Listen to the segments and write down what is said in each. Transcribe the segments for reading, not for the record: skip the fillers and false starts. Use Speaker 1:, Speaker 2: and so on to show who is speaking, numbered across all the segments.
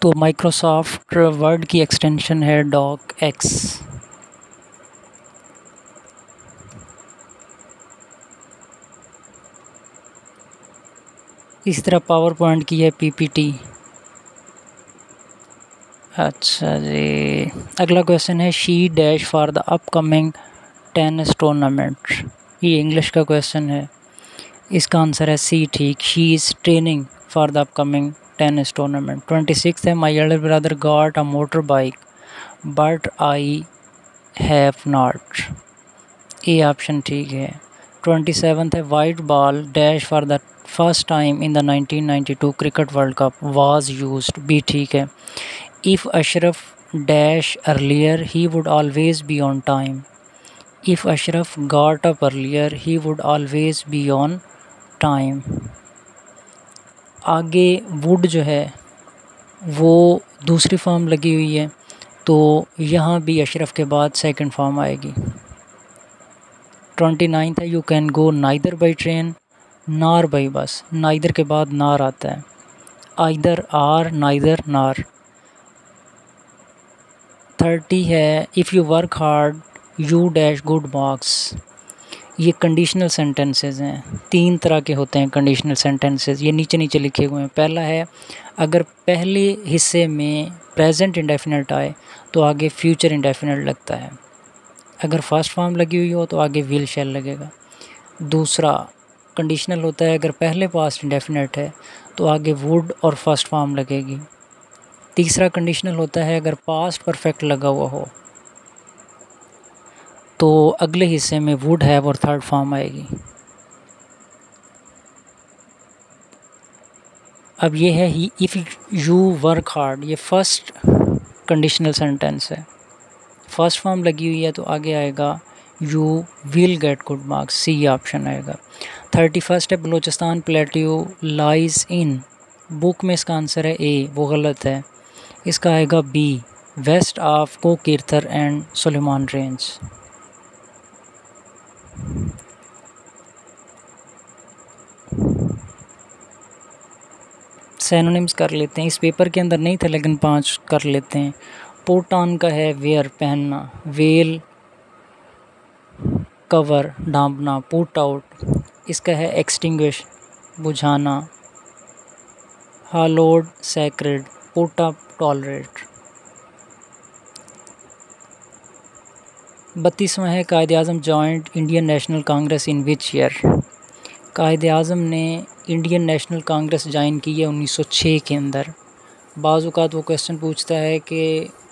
Speaker 1: तो Microsoft word की extension है डॉक एक्स। इस तरह पावर पॉइंट की है पीपीटी। अच्छा जी, अगला क्वेश्चन है she dash for the upcoming tennis tournament. ये इंग्लिश का क्वेश्चन है, इसका आंसर है सी ठीक। She is training for the upcoming tennis tournament. 26 है my elder brother got a motor bike but I have not. A option ठीक है। 27 है white ball dash for the first time in the 1992 cricket world cup was used. B ठीक है। If Ashraf dash earlier he would always be on time. If Ashraf got up earlier he would always be on time. आगे would जो है वो दूसरी form लगी हुई है, तो यहाँ भी अशरफ के बाद सेकंड फॉर्म आएगी। 29 है you can go neither by train नार बाई बस। नाइदर के बाद नार आता है, आइदर आर नाइदर नार। 30 है if you work hard you dash good marks. ये कंडीशनल सेंटेंसेस हैं, 3 तरह के होते हैं कंडीशनल सेंटेंसेस, ये नीचे नीचे लिखे हुए हैं। पहला है अगर पहले हिस्से में प्रेजेंट इंडेफिनिट आए तो आगे फ्यूचर इंडेफिनिट लगता है। अगर फर्स्ट फॉर्म लगी हुई हो तो आगे विल शैल लगेगा। दूसरा कंडीशनल होता है अगर पहले पास्ट इंडेफिनिट है तो आगे वुड और फर्स्ट फॉर्म लगेगी। तीसरा कंडीशनल होता है अगर पास्ट परफेक्ट लगा हुआ हो तो अगले हिस्से में वुड हैव और थर्ड फॉर्म आएगी। अब ये है ही इफ़ यू वर्क हार्ड, ये फर्स्ट कंडीशनल सेंटेंस है, फर्स्ट फॉर्म लगी हुई है तो आगे आएगा you will get good marks. C option आएगा। 31 है Balochistan plateau lies in. Book में इसका आंसर है ए, वो गलत है। इसका आएगा B, west of Kirthar and Sulaiman range. Synonyms कर लेते हैं, इस पेपर के अंदर नहीं थे लेकिन 5 कर लेते हैं। पुट ऑन का है वेयर पहनना, वेल कवर ढांपना, पुट आउट इसका है एक्सटिंग्विश बुझाना, hallowed sacred, put up tolerate. 32वां है Quaid Azam joined Indian National Congress in which year. Quaid Azam ने इंडियन नेशनल कांग्रेस ज्वाइन की है 1906 के अंदर। बाज़ औक़ात वो क्वेश्चन पूछता है कि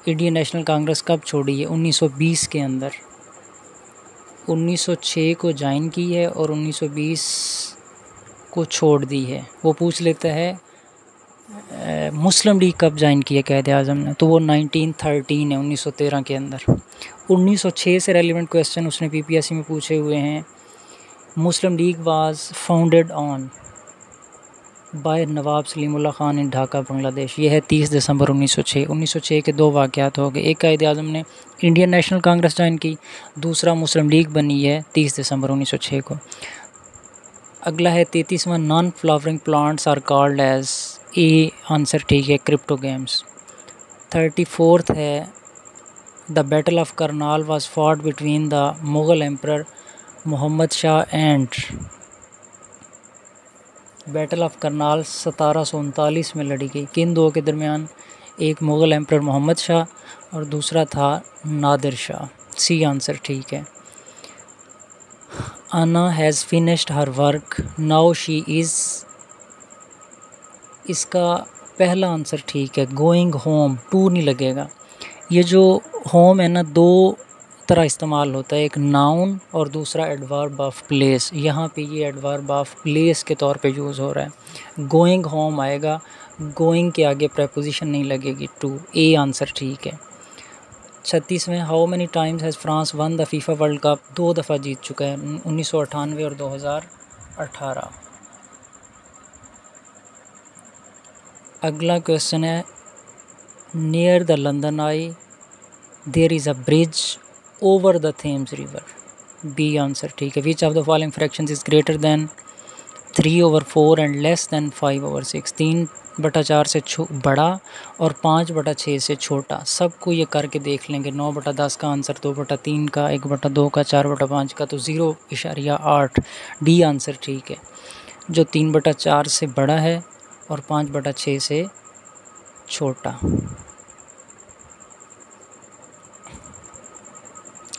Speaker 1: इंडियन नेशनल कांग्रेस कब छोड़ी है, 1920 के अंदर। 1906 को ज्वाइन की है और 1920 को छोड़ दी है। वो पूछ लेता है मुस्लिम लीग कब ज्वाइन की है कायद आज़म ने, तो वो 1913 है, 1913 के अंदर। 1906 से रेलिवेंट क्वेश्चन उसने पीपीएससी में पूछे हुए हैं। Muslim League was founded on by Nawab Salimullah Khan in Dhaka Bangladesh. ये है 30 दिसंबर 1906। 1906 के 2 वाक़यात हो गए, एक कायद आज़म ने इंडियन नेशनल कांग्रेस ज्वाइन की, दूसरा मुस्लिम लीग बनी है 30 दिसंबर 1906 को। अगला है 33वां non flowering plants are called as. A answer ठीक है, क्रिप्टोगेम्स। 34th है the battle of Karnal was fought between the Mughal emperor Mohammad Shah and. Battle of Karnal 1739 में लड़ी गई, किन दो के दरमियान? एक मुग़ल एम्परर मोहम्मद शाह और दूसरा था नादिर शाह। सी आंसर ठीक है। Anna has finished her work now she is. इसका पहला आंसर ठीक है, गोइंग होम, टू नहीं लगेगा। ये जो होम है ना, 2 तरह इस्तेमाल होता है, एक नाउन और दूसरा एडवर्ब ऑफ प्लेस। यहाँ पे ये एडवर्ब ऑफ प्लेस के तौर पे यूज़ हो रहा है। गोइंग होम आएगा, गोइंग के आगे प्रेपोजिशन नहीं लगेगी, टू। ए आंसर ठीक है। 36वें how many times has France won the FIFA World Cup. 2 दफ़ा जीत चुका है, 1998 और 2018। अगला क्वेश्चन है near the London Eye there is a bridge over the Thames river. B answer ठीक है। Which of the following fractions is greater than 3/4 and less than 5/6। 3 10/4 से बड़ा और 5/6 से छोटा। सबको ये करके देख लेंगे। 9/10 का आंसर, 2/3 का, 1/2 का, 4/5 का, तो 0.8 डी आंसर ठीक है। जो 3/4 से बड़ा है और 5/6 से छोटा।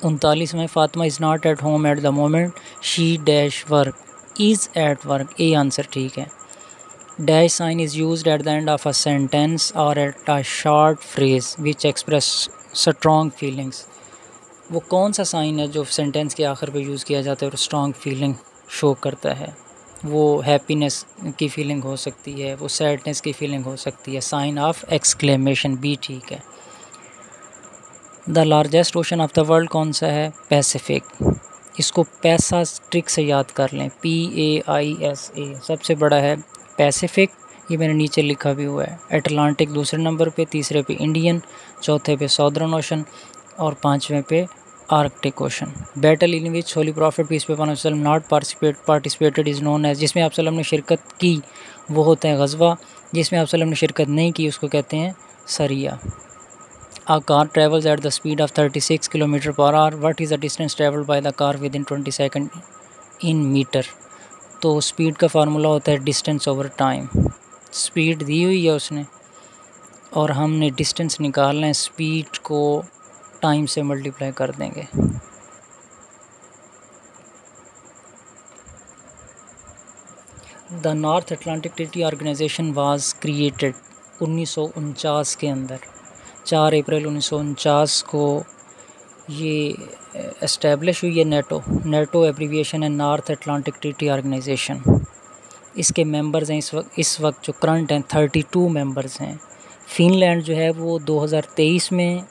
Speaker 1: 39 Fatima is not at home at the moment, she dash work, is at work, A answer ठीक है। Dash sign is used at the end of a sentence और at a short phrase which express strong feelings. वो कौन सा sign है जो sentence के आखिर पे यूज़ किया जाता है और स्ट्रॉन्ग फीलिंग शो करता है? वो हैप्पीनेस की फीलिंग हो सकती है, वो सैडनेस की फीलिंग हो सकती है। साइन ऑफ एक्सक्लेमेशन, बी ठीक है। The largest ocean of the world कौन सा है? पैसिफिक। इसको पैसा ट्रिक से याद कर लें, PAISA, सबसे बड़ा है पैसिफिक। ये मैंने नीचे लिखा भी हुआ है। अटलांटिक दूसरे नंबर पे, तीसरे पे इंडियन, चौथे पे सौदर्न ओशन और 5वें पे Arctic Ocean. Battle in which holy prophet peace be upon him not participated is known as, जिसमें आप सल्लम ने शिरकत की वो होता है गज़वा, जिसमें आप सल्लम ने शिरकत नहीं की उसको कहते हैं सरिया। A car travels at the speed of 36 km/h. What is the distance traveled by the car within 20 seconds in meter? तो स्पीड का फार्मूला होता है डिस्टेंस ओवर टाइम। स्पीड दी हुई है उसने और हमने डिस्टेंस निकालना है, स्पीड को टाइम से मल्टीप्लाई कर देंगे। The North Atlantic Treaty Organization was created 1949 के अंदर। 4 अप्रैल 1949 को ये एस्टेब्लिश हुई है। नेटो एब्रीविएशन है नॉर्थ अटलांटिक ट्रीटी ऑर्गेनाइजेशन। इसके मेंबर्स हैं इस वक्त जो करंट हैं 32 मेंबर्स हैं। फिनलैंड जो है वो 2023 में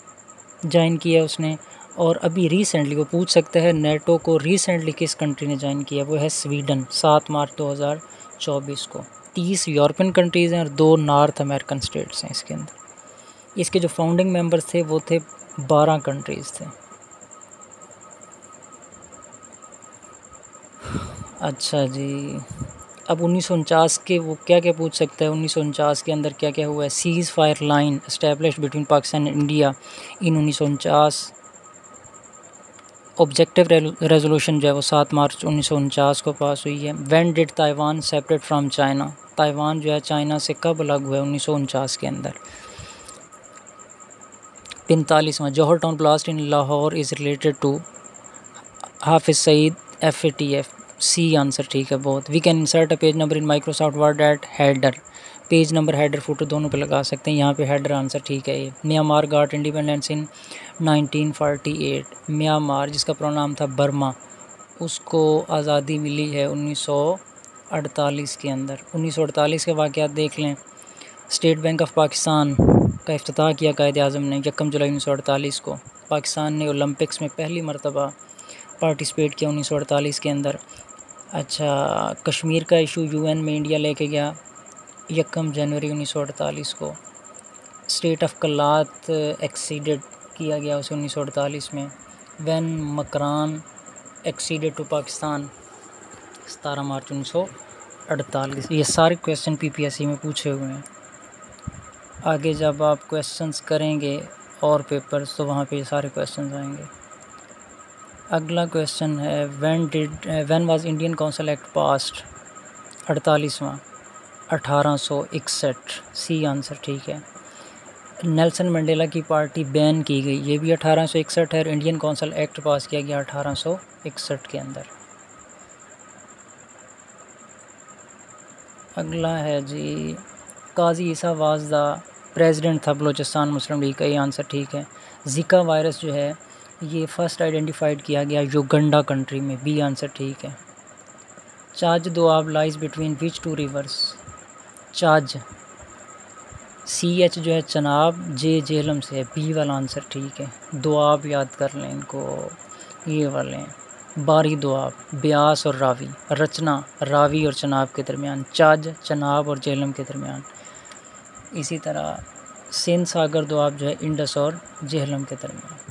Speaker 1: ज्वाइन किया उसने, और अभी रिसेंटली वो पूछ सकता है नेटो को रिसेंटली किस कंट्री ने ज्वाइन किया, वो है स्वीडन, 7 मार्च 2024 को। 30 यूरोपियन कंट्रीज़ हैं और 2 नॉर्थ अमेरिकन स्टेट्स हैं इसके अंदर। इसके जो फाउंडिंग मेंबर्स थे वो थे 12 कंट्रीज़ थे। अच्छा जी, अब 1949 के वो क्या क्या पूछ सकता है? 1949 के अंदर क्या क्या हुआ है? Seize fire line establish between Pakistan and India in 1949। Objective resolution जो है वो 7 मार्च 1949 को पास हुई है। When did Taiwan separate from China, Taiwan जो है चाइना से कब अलग हुआ है? 1949 के अंदर। 45वां Johar Town blast in Lahore is related to Hafiz Saeed, FATF, C answer ठीक है बहुत। We can insert a page number in Microsoft Word at header, page number header footer दोनों पे लगा सकते हैं, यहाँ पे हेडर आंसर ठीक है ये। Myanmar got independence in 1948। Myanmar जिसका प्रोनाम था बर्मा, उसको आज़ादी मिली है 1948 के अंदर। 1948 के वाक़यात देख लें। स्टेट बैंक ऑफ पाकिस्तान का इफ्तिताह किया कायद आज़म ने 1 जुलाई 1948 को। पाकिस्तान ने ओलंपिक्स में पहली मरतबा पार्टिसिपेट किया 1948 के अंदर। अच्छा, कश्मीर का इशू UN में इंडिया लेके गया 1 जनवरी 1948 को। स्टेट ऑफ कल्लात एक्सीडेड किया गया उसे 1948 में। When Makran acceded to Pakistan 17 March 1948। ये सारे क्वेश्चन PPSC में पूछे हुए हैं। आगे जब आप क्वेश्चंस करेंगे और पेपर्स तो वहाँ पे ये सारे क्वेश्चंस आएंगे। अगला क्वेश्चन है when was Indian Council Act passed? 48वां, 1861, सी आंसर ठीक है। नेल्सन मंडेला की पार्टी बैन की गई, ये भी 1861 है। इंडियन काउंसिल एक्ट पास किया गया 1861 के अंदर। अगला है जी, काजी ईसा वाज द प्रेसिडेंट था बलूचिस्तान मुस्लिम लीग का, ये आंसर ठीक है। ज़िका वायरस जो है ये फर्स्ट आइडेंटिफाइड किया गया युगांडा कंट्री में, बी आंसर ठीक है। Chaj Doab lies between which 2 rivers? Chaj, CH जो है चनाब, जे जेहलम से है, बी वाला आंसर ठीक है। दोआब याद कर लें इनको, ये वाले बारी दोआब, ब्यास और रावी, रचना रावी और चनाब के दरमियान, चाज चनाब और जेहलम के दरमियान। इसी तरह सिंध सागर दोआब जो है इंडस और जेहलम के दरमियान।